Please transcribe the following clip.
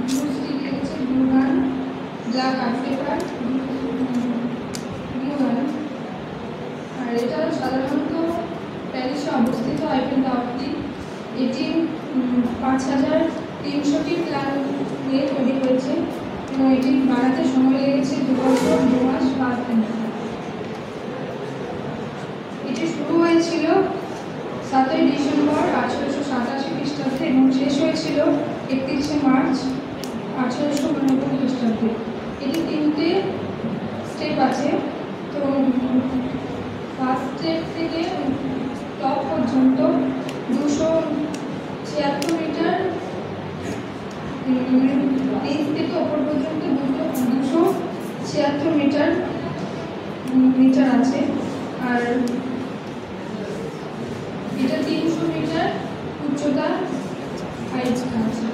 Blue stick লেগেছে, blue গান, black art paper, blue গান। আর এটা সাধারণত প্যারিসে অবস্থিত আইফেল টাওয়ারটি। এটি 5300টি প্ল্যান নিয়ে তৈরি হয়েছে এবং এটি বানাতে সময় লেগেছে 2 বছর 2 মাস 5 দিন। এটি শুরু হয়েছিল 7ই ডিসেম্বর 1887 খ্রিস্টাব্দে এবং শেষ হয়েছিল 31শে মার্চ 1889 খ্রিস্টাব্দে। এটি 3টে স্টেপ আছে। তো ফার্স্ট স্টেপ থেকে টপ পর্যন্ত 276 মিটার, নিচ থেকে ওপর পর্যন্ত 276 মিটার আছে। আর এটা 300 মিটার উচ্চতা হাইট আছে।